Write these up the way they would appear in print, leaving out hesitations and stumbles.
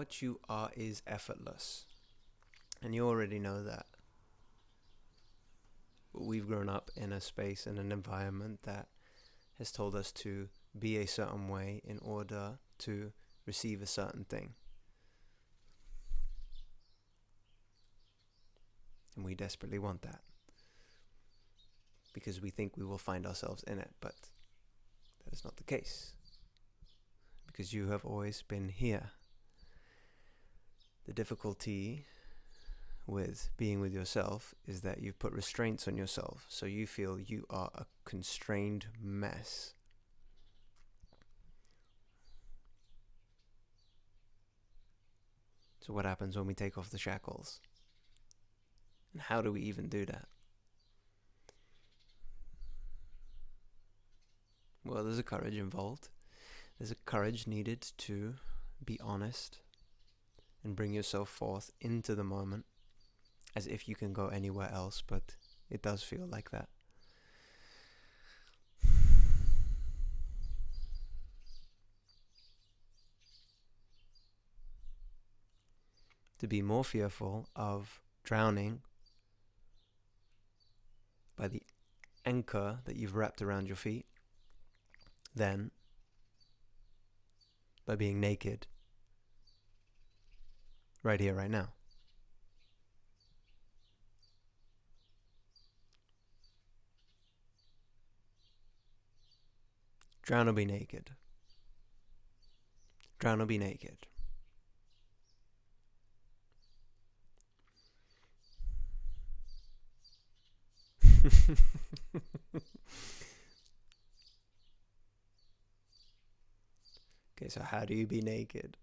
what you are is effortless. And you already know that. But we've grown up in a space and an environment that has told us to be a certain way in order to receive a certain thing. And we desperately want that, because we think we will find ourselves in it, but that is not the case, because you have always been here. The difficulty with being with yourself is that you've put restraints on yourself, so you feel you are a constrained mess. So what happens when we take off the shackles? And how do we even do that? Well, there's a courage involved. There's a courage needed to be honest and bring yourself forth into the moment as if you can go anywhere else, but it does feel like that. To be more fearful of drowning by the anchor that you've wrapped around your feet than by being naked right here, right now. Drown or be naked. Drown or be naked. Okay, so how do you be naked?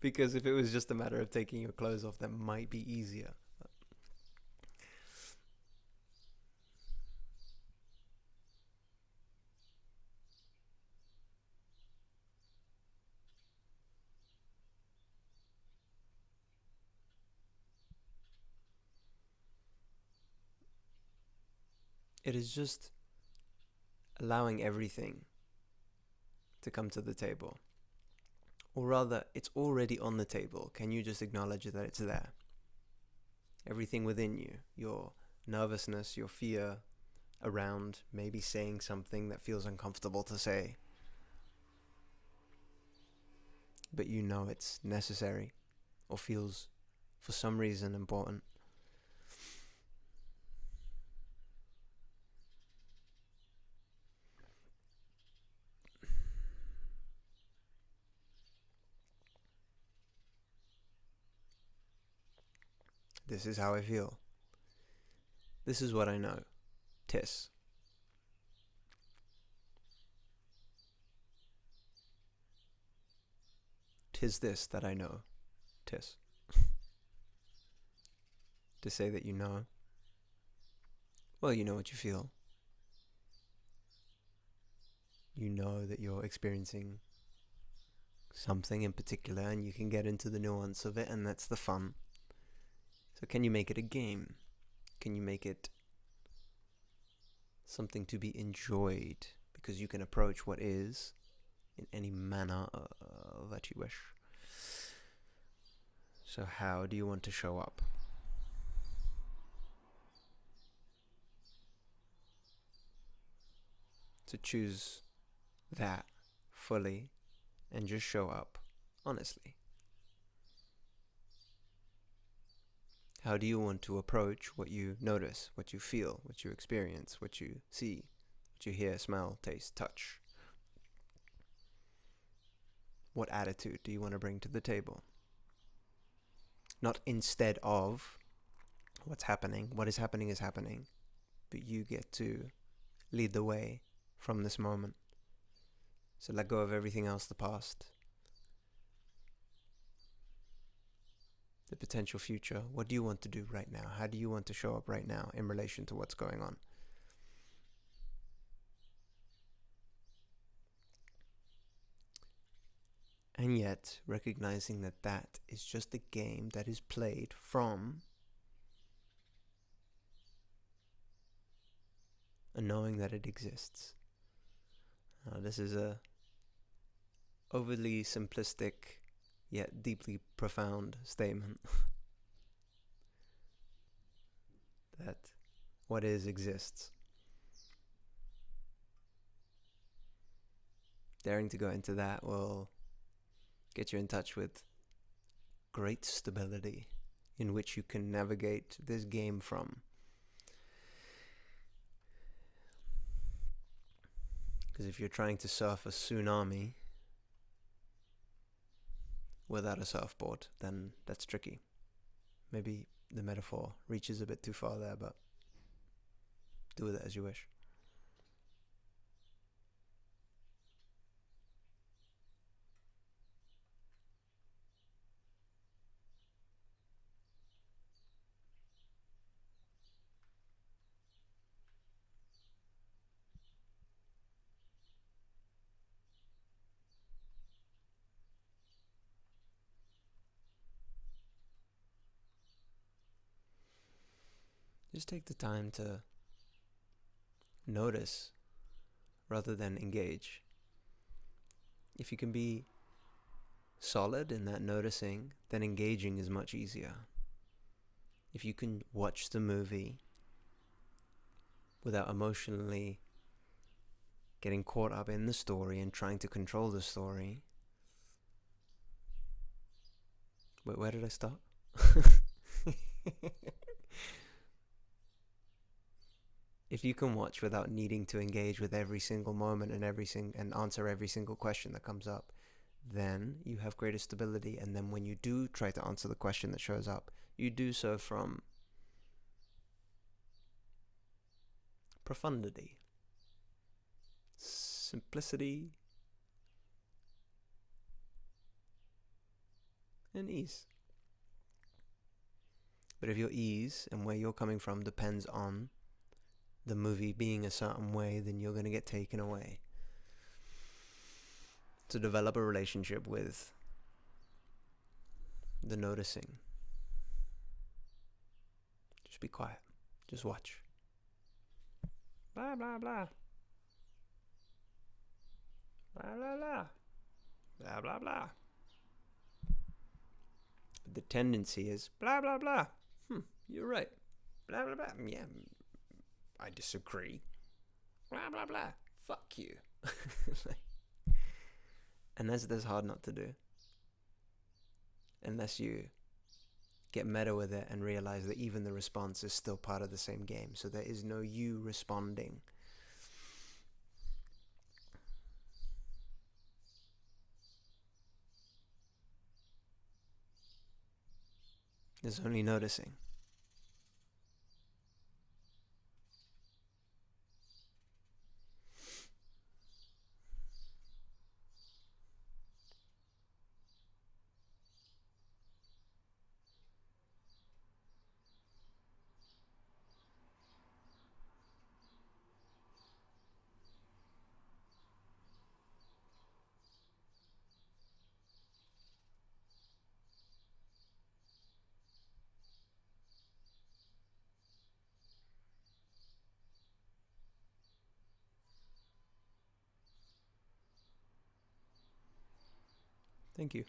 Because if it was just a matter of taking your clothes off, that might be easier. It is just allowing everything to come to the table. Or rather, it's already on the table. Can you just acknowledge that it's there? Everything within you, your nervousness, your fear around maybe saying something that feels uncomfortable to say, but you know it's necessary or feels for some reason important. This is how I feel. This is what I know. Tis. Tis this that I know. Tis. To say that you know. Well, you know what you feel. You know that you're experiencing something in particular, and you can get into the nuance of it, and that's the fun. So can you make it a game? Can you make it something to be enjoyed? Because you can approach what is in any manner that you wish. So how do you want to show up? To choose that fully and just show up honestly. How do you want to approach what you notice, what you feel, what you experience, what you see, what you hear, smell, taste, touch? What attitude do you want to bring to the table? Not instead of what's happening. What is happening is happening. But you get to lead the way from this moment. So let go of everything else, the past, the potential future. What do you want to do right now? How do you want to show up right now in relation to what's going on? And yet, recognizing that that is just a game that is played from a knowing that it exists. This is a overly simplistic yet deeply profound statement that what is exists. Daring to go into that will get you in touch with great stability in which you can navigate this game from. Because if you're trying to surf a tsunami without a surfboard, then that's tricky. Maybe the metaphor reaches a bit too far there, but do with it as you wish. Just take the time to notice rather than engage. If you can be solid in that noticing, then engaging is much easier. If you can watch the movie without emotionally getting caught up in the story and trying to control the story. Wait, where did I stop? If you can watch without needing to engage with every single moment and and answer every single question that comes up, then you have greater stability. And then when you do try to answer the question that shows up, you do so from profundity, simplicity, and ease. But if your ease and where you're coming from depends on the movie being a certain way, then you're going to get taken away. To develop a relationship with the noticing, just be quiet. Just watch. Blah, blah, blah. Blah, blah, blah. Blah, blah, blah. The tendency is blah, blah, blah. You're right. Blah, blah, blah. Yeah, I disagree. Blah, blah, blah. Fuck you. And that's hard not to do. Unless you get meta with it and realize that even the response is still part of the same game. So there is no you responding. There's only noticing. Thank you.